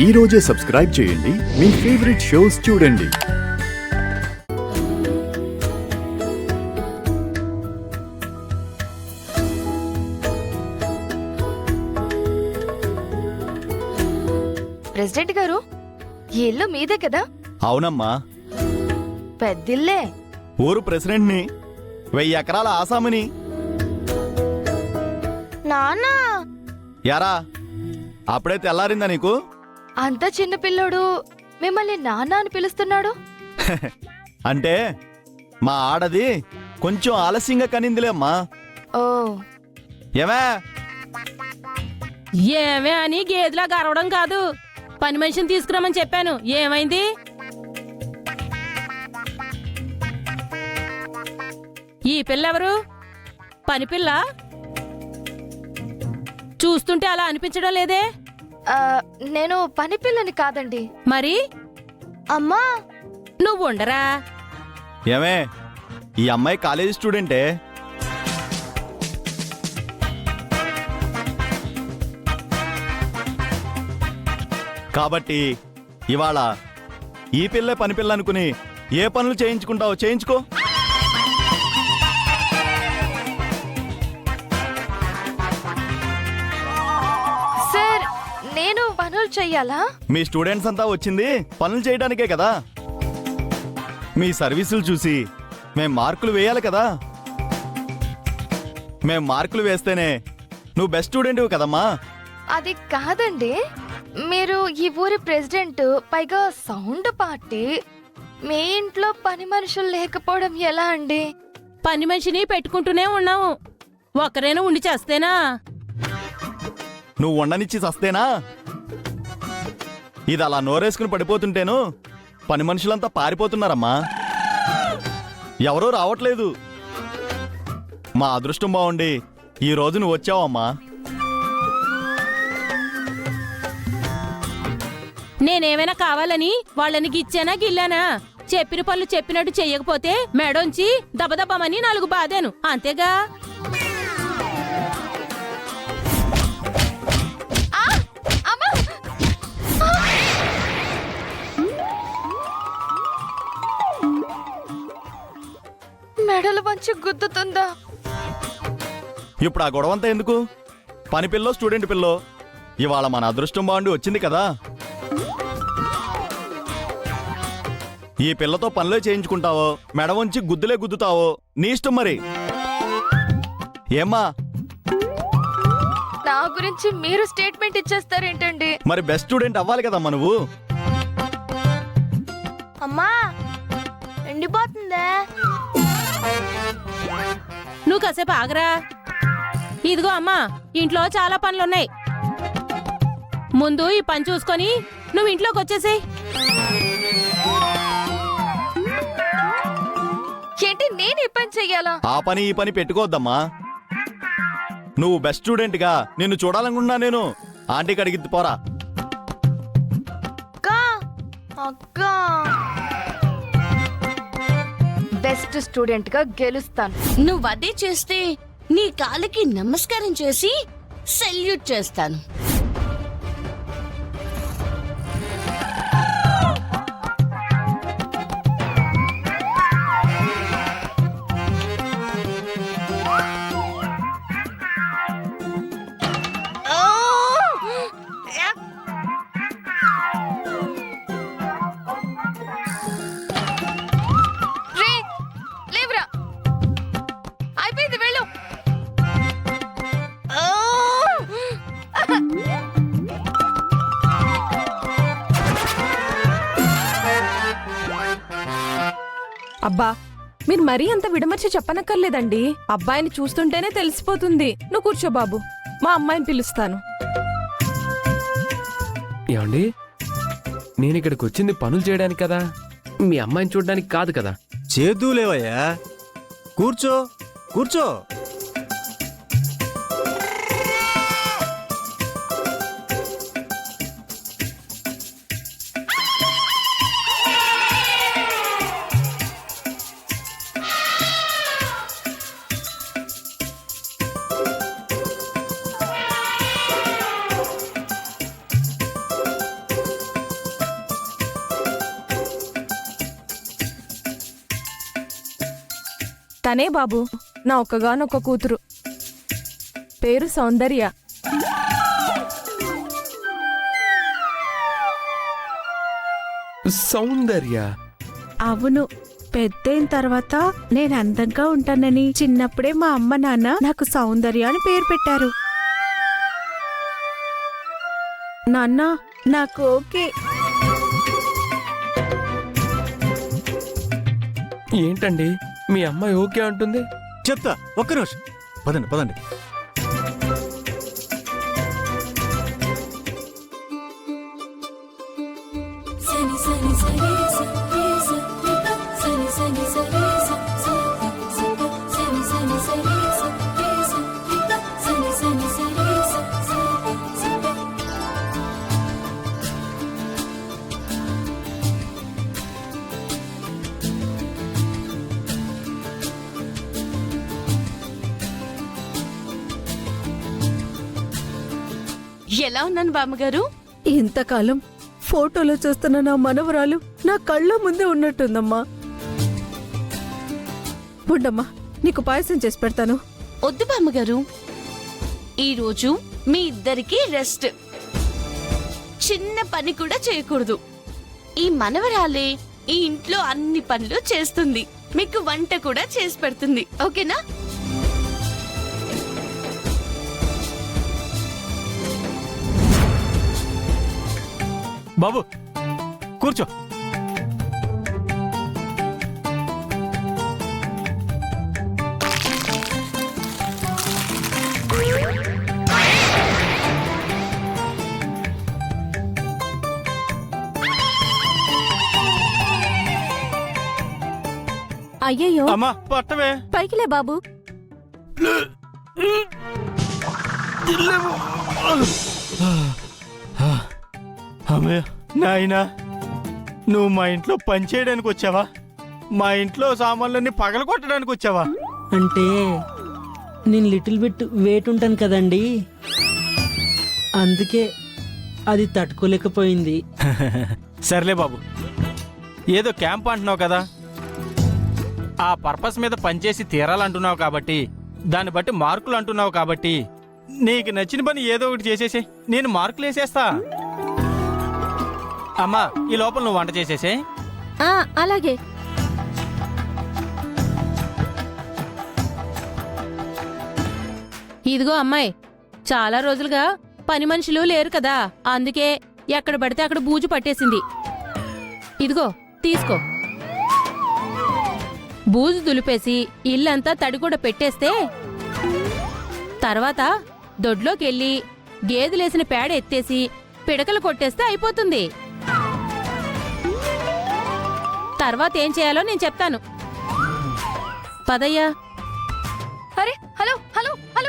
ఈ రోజే సబ్స్క్రైబ్ చేయండి, మీ ఫేవరెట్ షోస్ చూడండి. ప్రెసిడెంట్ గారు, ఈ ఇల్లు మీదే కదా? అవునమ్మా, పెద్దిల్లే. ఊరు ప్రెసిడెంట్ని, 1000 ఎకరాల ఆసామిని. నానా, యారా, అప్పుడే తెల్లారిందా నీకు? అంత చిన్న పిల్లోడు మిమ్మల్ని నాన్న అని పిలుస్తున్నాడు. అంటే మా ఆడది కొంచెం ఆలస్యంగా కనిందిలే అమ్మా. ఓ, ఏమే ఏమే అని గేదెలా గరవడం కాదు, పని మనిషిని తీసుకురామని చెప్పాను. ఏమైంది? ఈ పిల్లెవరు? పని పిల్ల? చూస్తుంటే అలా అనిపించడం లేదే. నేను పని పిల్లని కాదండి. మరి అమ్మా, నువ్వు ఉండరా? ఏమే, ఈ అమ్మాయి కాలేజీ స్టూడెంటే. కాబట్టి ఇవాళ ఈ పిల్లే పని పిల్ల అనుకుని ఏ పనులు చేయించుకుంటావో చేయించుకో. సార్, నేను పనులు చెయ్యాలా? మీ స్టూడెంట్స్ అంతా వచ్చింది పనులు చేయడానికే కదా. మీ సర్వీసులు చూసి మేం మార్కులు వేయాలి కదా. మేం మార్కులు వేస్తేనే నువ్వు బెస్ట్ స్టూడెంట్వి కదమ్మా. అది కాదండి, మీరు ఈ ఊరి ప్రెసిడెంట్, పైగా సౌండ్ పార్టీ. మీ ఇంట్లో పని మనుషులు లేకపోవడం ఎలా అండి? పని మనిషిని పెట్టుకుంటూనే ఉన్నావు, ఒక్కరేనా ఉండి చేస్తేనా? నువ్వు ఉండనిచ్చి సస్తేనా? ఇది అలా నోరేసుకుని పడిపోతుంటేను పని మనుషులంతా పారిపోతున్నారమ్మా. ఎవరూ రావట్లేదు. మా అదృష్టం బాగుండి ఈ రోజు నువ్వు వచ్చావమ్మా. నేనేమైనా కావాలని వాళ్ళని గిచ్చానా గిల్లానా? చెప్పిన పనులు చెప్పినట్టు చెయ్యకపోతే మెడొంచి దబదబమని 4 బాదాను, అంతేగా. మెడలు మంచి గుద్దుతుందా? ఇప్పుడు ఆ గొడవంతా ఎందుకు? పని పిల్లో స్టూడెంట్ పిల్లో, ఇవాళ మన అదృష్టం బాగుండి వచ్చింది కదా. ఈ పిల్లతో పనులే చేయించుకుంటావో మెడ వంచి గుద్దులే గుద్దుతావో నీ ఇష్టం. మరి ఏమ్మా, నా గురించి మీరు స్టేట్మెంట్ ఇచ్చేస్తారేంటండి? మరి బెస్ట్ స్టూడెంట్ అవ్వాలి కదమ్మా నువ్వు. అమ్మా, ఎండిపోతుందే. నువ్వు కాసేపు ఆగరా. ఇదిగో అమ్మా, ఇంట్లో చాలా పనులున్నాయి. ముందు ఈ పని చూసుకొని నువ్వు ఇంట్లోకి వచ్చేసేయ్. ఏంటి, నేను ఈ పని చెయ్యాలా? ఆ పని ఈ పని పెట్టుకోవద్దమ్మా. నువ్వు బెస్ట్ స్టూడెంట్ గా నిన్ను చూడాలనుకున్నా నేను. ఆంటీకి అడిగిద్ది పోరా. అక్కా, బెస్ట్ స్టూడెంట్ గా గెలుస్తాను. నువ్వదే చేస్తే నీ కాళ్ళకి నమస్కారం చేసి సెల్యూట్ చేస్తాను. రే, లేవురా. అయిపోయింది, వెళ్ళు. అబ్బా, మీరు మరీ అంత విడమర్చి చెప్పనక్కర్లేదండి. అబ్బాయిని చూస్తుంటేనే తెలిసిపోతుంది. నువ్వు కూర్చో బాబు, మా అమ్మాయిని పిలుస్తాను. ఏమండి, నేను ఇక్కడికి వచ్చింది పనులు చేయడానికి కదా, మీ అమ్మాయిని చూడడానికి కాదు కదా. చేద్దూలేవయ్యా, కూర్చో కూర్చో. తనే బాబు, నా ఒక్కగానొక్క కూతురు. పేరు సౌందర్య. సౌందర్య. అవును, పెద్దయిన తర్వాత నేను అందంగా ఉంటానని చిన్నప్పుడే మా అమ్మ నాన్న నాకు సౌందర్య అని పేరు పెట్టారు. నాన్న, నాకు ఓకే. ఏంటండి మీ అమ్మాయి ఓకే అంటుంది? చెప్తా, ఒక్క నిమిషం. పదండి పదండి. ఎలా ఉన్నాను బామ్మగారు? ఇంతకాలం ఫోటోలో చూస్తున్న నా మనవరాలు నా కళ్ళ ముందే ఉన్నట్టుందమ్మా. ఉండమ్మా, నీకు పాయసం చేసి పెడతాను. వద్దు బామ్మగారు, ఈరోజు మీ ఇద్దరికి రెస్ట్. చిన్న పని కూడా చేయకూడదు. ఈ మనవరాలే ఈ ఇంట్లో అన్ని పనులు చేస్తుంది, మీకు వంట కూడా చేసి పెడుతుంది. ఓకేనా? బాబు కూర్చో. అయ్యయ్యో, అమ్మా పట్టవే. పైకిలే బాబు. అమ్మే నాయనా, నువ్వు మా ఇంట్లో పని చేయడానికి వచ్చావా? మా ఇంట్లో సామాన్లన్నీ పగల కొట్టడానికి వచ్చావా? అంటే నేను లిటిల్ బిట్ వెయిట్ ఉంటాను కదండి, అందుకే అది తట్టుకోలేకపోయింది. సర్లే బాబు, ఏదో క్యాంప్ అంటున్నావు కదా, ఆ పర్పస్ మీద పనిచేసి తీరాలంటున్నావు కాబట్టి, దాన్ని బట్టి మార్కులు అంటున్నావు కాబట్టి, నీకు నచ్చిన పని ఏదో ఒకటి చేసేసి నేను మార్కులు వేసేస్తా. అమ్మా, ఈ లోపల నువ్వు వంట చేసేసే. అలాగే. ఇదిగో అమ్మాయి, చాలా రోజులుగా పని మనుషులు లేరు కదా, అందుకే ఎక్కడ పడితే అక్కడ బూజు పట్టేసింది. ఇదిగో తీసుకో. బూజు దులిపేసి ఇల్లంతా తడి కూడా పెట్టేస్తే తర్వాత దొడ్లోకెళ్ళి గేదెలేసిన పేడ ఎత్తేసి పిడకలు కొట్టేస్తే అయిపోతుంది. తర్వాత ఏం చేయాలో నేను చెప్తాను. పదయ్యా. అరే హలో హలో హలో